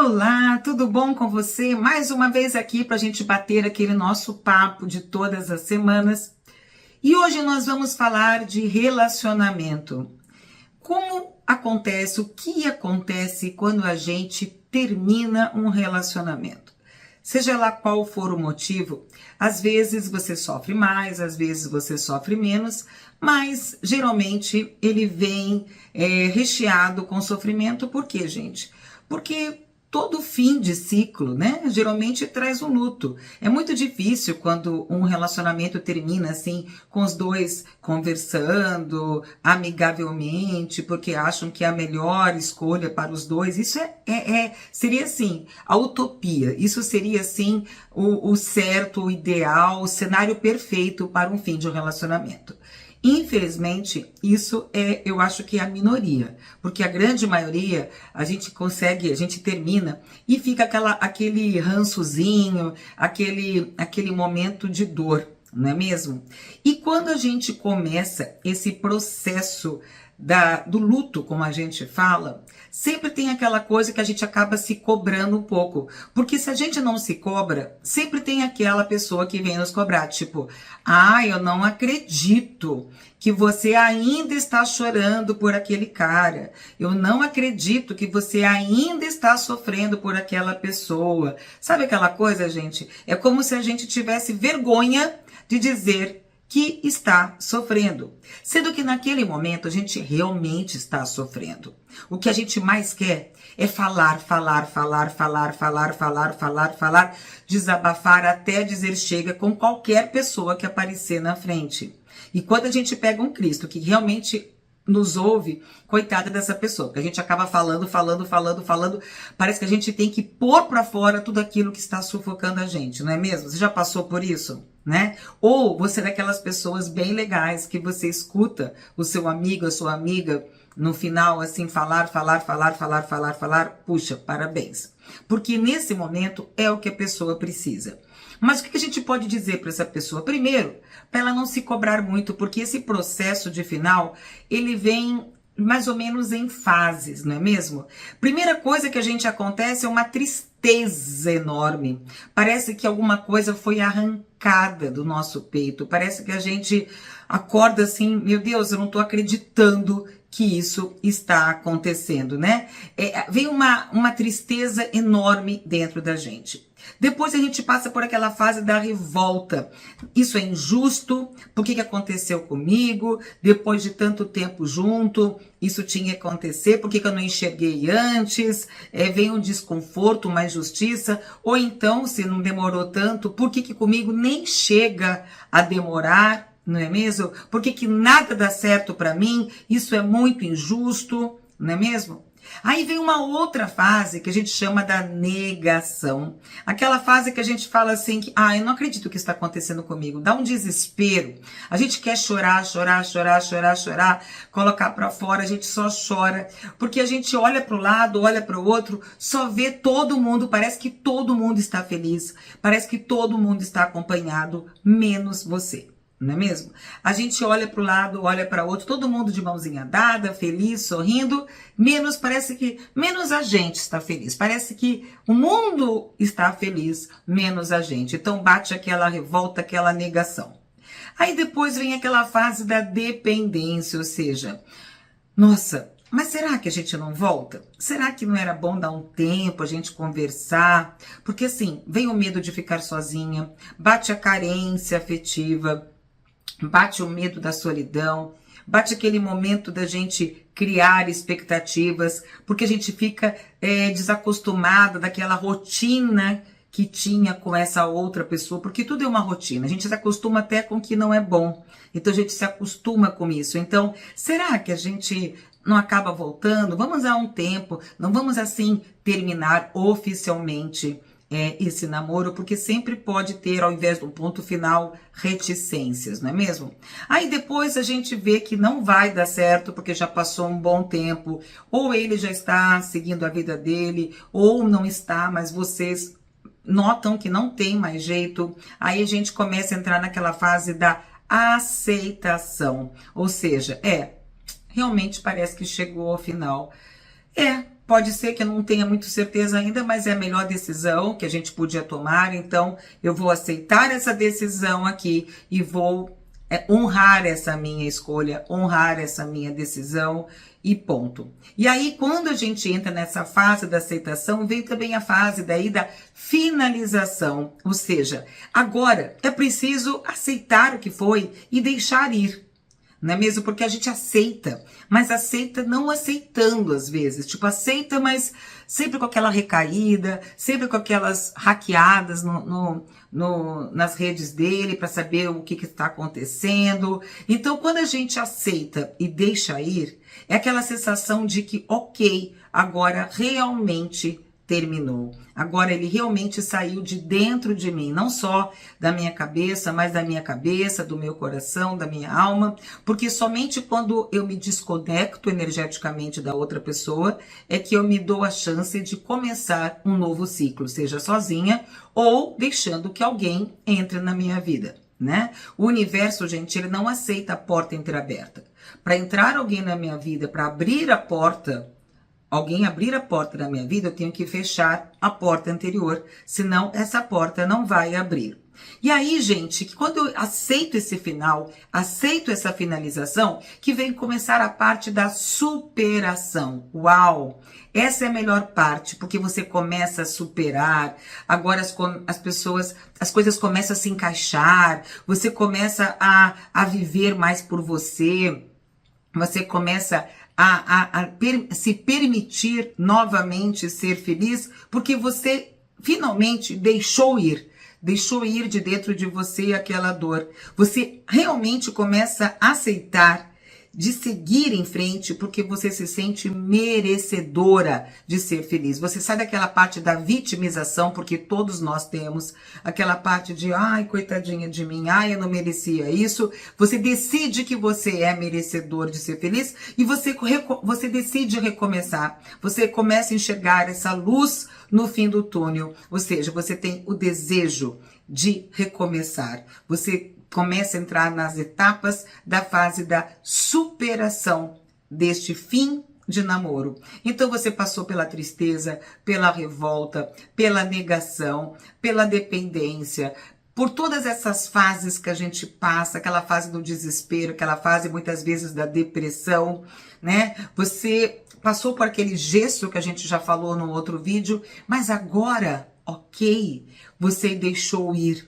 Olá, tudo bom com você? Mais uma vez aqui para a gente bater aquele nosso papo de todas as semanas. E hoje nós vamos falar de relacionamento. Como acontece, o que acontece quando a gente termina um relacionamento? Seja lá qual for o motivo, às vezes você sofre mais, às vezes você sofre menos, mas geralmente ele vem recheado com sofrimento. Por quê, gente? Porque todo fim de ciclo, né, geralmente traz um luto. É muito difícil quando um relacionamento termina assim, com os dois conversando amigavelmente, porque acham que é a melhor escolha para os dois. Isso seria assim, a utopia. Isso seria assim, o certo, o ideal, o cenário perfeito para um fim de um relacionamento. Infelizmente, isso eu acho que é a minoria, porque a grande maioria a gente termina e fica aquele rançozinho, aquele momento de dor, não é mesmo? E quando a gente começa esse processo do luto, como a gente fala, sempre tem aquela coisa que a gente acaba se cobrando um pouco. Porque se a gente não se cobra, sempre tem aquela pessoa que vem nos cobrar, tipo, eu não acredito que você ainda está chorando por aquele cara. Eu não acredito que você ainda está sofrendo por aquela pessoa. Sabe aquela coisa, gente? É como se a gente tivesse vergonha de dizer que está sofrendo, sendo que naquele momento a gente realmente está sofrendo. O que a gente mais quer é falar, desabafar até dizer chega com qualquer pessoa que aparecer na frente. E quando a gente pega um Cristo que realmente nos ouve, coitada dessa pessoa, porque a gente acaba falando, parece que a gente tem que pôr para fora tudo aquilo que está sufocando a gente, não é mesmo? Você já passou por isso, né? Ou você é daquelas pessoas bem legais que você escuta o seu amigo, a sua amiga, no final, assim, falar, puxa, parabéns. Porque nesse momento é o que a pessoa precisa. Mas o que a gente pode dizer para essa pessoa? Primeiro, para ela não se cobrar muito, porque esse processo de final, ele vem mais ou menos em fases, não é mesmo? Primeira coisa que a gente acontece é uma tristeza enorme. Parece que alguma coisa foi arrancada do nosso peito. Parece que a gente acorda assim, meu Deus, eu não estou acreditando que isso está acontecendo, né? Vem uma tristeza enorme dentro da gente. Depois a gente passa por aquela fase da revolta. Isso é injusto, por que aconteceu comigo? Depois de tanto tempo junto, isso tinha que acontecer, por que eu não enxerguei antes? Vem um desconforto, uma injustiça, ou então, se não demorou tanto, por que comigo nem chega a demorar? Não é mesmo? Por que nada dá certo para mim? Isso é muito injusto, não é mesmo? Aí vem uma outra fase que a gente chama da negação. Aquela fase que a gente fala assim, que, eu não acredito que isso está acontecendo comigo. Dá um desespero. A gente quer chorar, colocar para fora, a gente só chora. Porque a gente olha para o lado, olha para o outro, só vê todo mundo, parece que todo mundo está feliz. Parece que todo mundo está acompanhado, menos você. Não é mesmo? A gente olha para o lado, olha para o outro, todo mundo de mãozinha dada, feliz, sorrindo, menos a gente está feliz. Parece que o mundo está feliz, menos a gente. Então bate aquela revolta, aquela negação. Aí depois vem aquela fase da dependência, ou seja, nossa, mas será que a gente não volta? Será que não era bom dar um tempo, a gente conversar? Porque assim, vem o medo de ficar sozinha, bate a carência afetiva, bate o medo da solidão, bate aquele momento da gente criar expectativas, porque a gente fica desacostumada daquela rotina que tinha com essa outra pessoa, porque tudo é uma rotina, a gente se acostuma até com o que não é bom, então a gente se acostuma com isso. Então, será que a gente não acaba voltando? Vamos dar um tempo, não vamos assim terminar oficialmente esse namoro, porque sempre pode ter, ao invés do ponto final, reticências, não é mesmo? Aí depois a gente vê que não vai dar certo, porque já passou um bom tempo, ou ele já está seguindo a vida dele, ou não está, mas vocês notam que não tem mais jeito. Aí a gente começa a entrar naquela fase da aceitação, ou seja, realmente parece que chegou ao final. Pode ser que eu não tenha muito certeza ainda, mas é a melhor decisão que a gente podia tomar. Então, eu vou aceitar essa decisão aqui e vou honrar essa minha escolha, honrar essa minha decisão e ponto. E aí, quando a gente entra nessa fase da aceitação, vem também a fase daí da finalização. Ou seja, agora é preciso aceitar o que foi e deixar ir. Não é mesmo? Porque a gente aceita, mas aceita não aceitando às vezes. Tipo, aceita, mas sempre com aquela recaída, sempre com aquelas hackeadas nas redes dele para saber o que está acontecendo. Então, quando a gente aceita e deixa ir, é aquela sensação de que, ok, agora realmente terminou. Agora ele realmente saiu de dentro de mim, não só da minha cabeça, mas da minha cabeça, do meu coração, da minha alma, porque somente quando eu me desconecto energeticamente da outra pessoa é que eu me dou a chance de começar um novo ciclo, seja sozinha ou deixando que alguém entre na minha vida, né? O universo, gente, ele não aceita a porta entreaberta. Para entrar alguém na minha vida, para abrir a porta, alguém abrir a porta da minha vida, eu tenho que fechar a porta anterior, senão essa porta não vai abrir. E aí, gente, que quando eu aceito esse final, aceito essa finalização, que vem começar a parte da superação. Uau! Essa é a melhor parte, porque você começa a superar, agora as coisas começam a se encaixar, você começa a viver mais por você, você começa se permitir novamente ser feliz, porque você finalmente deixou ir de dentro de você aquela dor. Você realmente começa a aceitar de seguir em frente, porque você se sente merecedora de ser feliz. Você sai daquela parte da vitimização, porque todos nós temos aquela parte de, ai, coitadinha de mim, ai, eu não merecia isso. Você decide que você é merecedor de ser feliz e você decide recomeçar. Você começa a enxergar essa luz no fim do túnel, ou seja, você tem o desejo de recomeçar. Você começa a entrar nas etapas da fase da superação deste fim de namoro. Então você passou pela tristeza, pela revolta, pela negação, pela dependência, por todas essas fases que a gente passa, aquela fase do desespero, aquela fase muitas vezes da depressão, né? Você passou por aquele gesso que a gente já falou no outro vídeo, mas agora, ok, você deixou ir.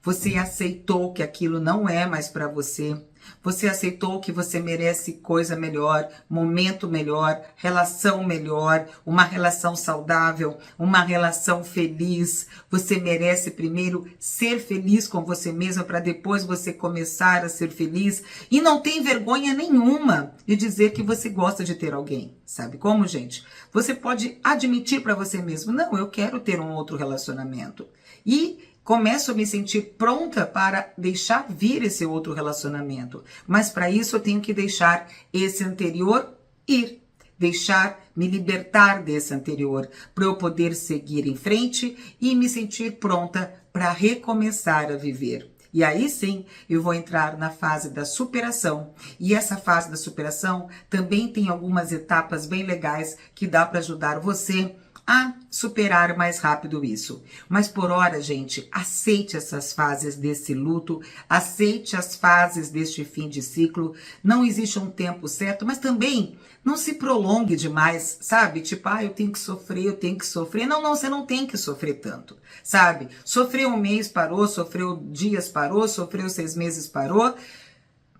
Você aceitou que aquilo não é mais para você. Você aceitou que você merece coisa melhor, momento melhor, relação melhor, uma relação saudável, uma relação feliz. Você merece primeiro ser feliz com você mesma para depois você começar a ser feliz. E não tem vergonha nenhuma de dizer que você gosta de ter alguém. Sabe como, gente? Você pode admitir para você mesmo, não, eu quero ter um outro relacionamento. E começo a me sentir pronta para deixar vir esse outro relacionamento. Mas para isso eu tenho que deixar esse anterior ir. Deixar me libertar desse anterior. Para eu poder seguir em frente e me sentir pronta para recomeçar a viver. E aí sim, eu vou entrar na fase da superação. E essa fase da superação também tem algumas etapas bem legais que dá para ajudar você a superar mais rápido isso. Mas por hora, gente, aceite essas fases desse luto, aceite as fases deste fim de ciclo. Não existe um tempo certo, mas também não se prolongue demais, sabe? Tipo, eu tenho que sofrer, eu tenho que sofrer. Não, você não tem que sofrer tanto, sabe? Sofreu um mês, parou, sofreu dias, parou, sofreu 6 meses, parou.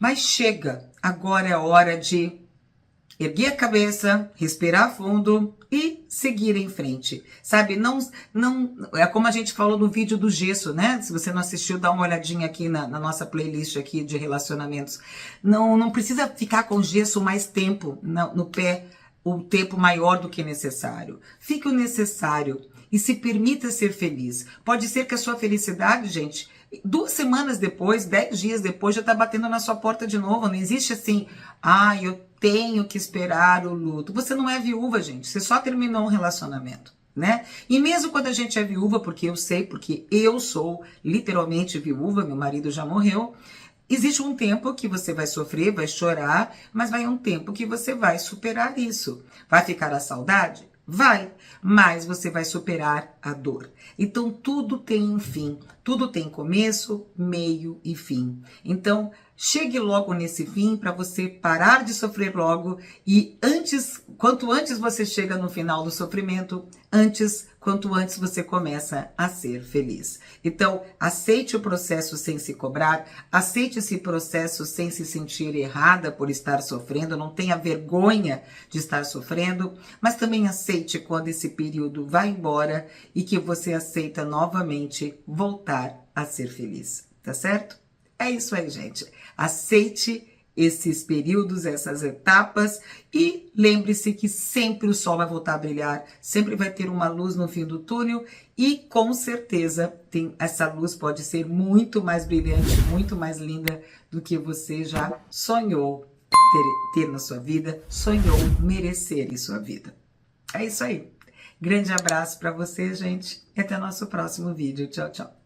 Mas chega, agora é a hora de erguer a cabeça, respirar fundo e seguir em frente, sabe? Não, é como a gente falou no vídeo do gesso, né? Se você não assistiu, dá uma olhadinha aqui na nossa playlist aqui de relacionamentos. Não precisa ficar com gesso mais tempo no pé, o tempo maior do que necessário. Fique o necessário e se permita ser feliz. Pode ser que a sua felicidade, gente, 2 semanas depois, 10 dias depois, já tá batendo na sua porta de novo. Não existe assim, eu tenho que esperar o luto. Você não é viúva, gente. Você só terminou um relacionamento, né? E mesmo quando a gente é viúva, porque eu sou literalmente viúva, meu marido já morreu, existe um tempo que você vai sofrer, vai chorar, mas vai um tempo que você vai superar isso. Vai ficar a saudade? Vai, mas você vai superar a dor. Então tudo tem um fim, tudo tem começo, meio e fim. Então chegue logo nesse fim para você parar de sofrer logo e quanto antes você chega no final do sofrimento, quanto antes você começa a ser feliz. Então, aceite o processo sem se cobrar, aceite esse processo sem se sentir errada por estar sofrendo, não tenha vergonha de estar sofrendo, mas também aceite quando esse período vai embora e que você aceita novamente voltar a ser feliz, tá certo? É isso aí, gente. Aceite esses períodos, essas etapas e lembre-se que sempre o sol vai voltar a brilhar, sempre vai ter uma luz no fim do túnel e com certeza essa luz pode ser muito mais brilhante, muito mais linda do que você já sonhou ter na sua vida, sonhou merecer em sua vida. É isso aí. Grande abraço para você, gente, e até nosso próximo vídeo. Tchau, tchau.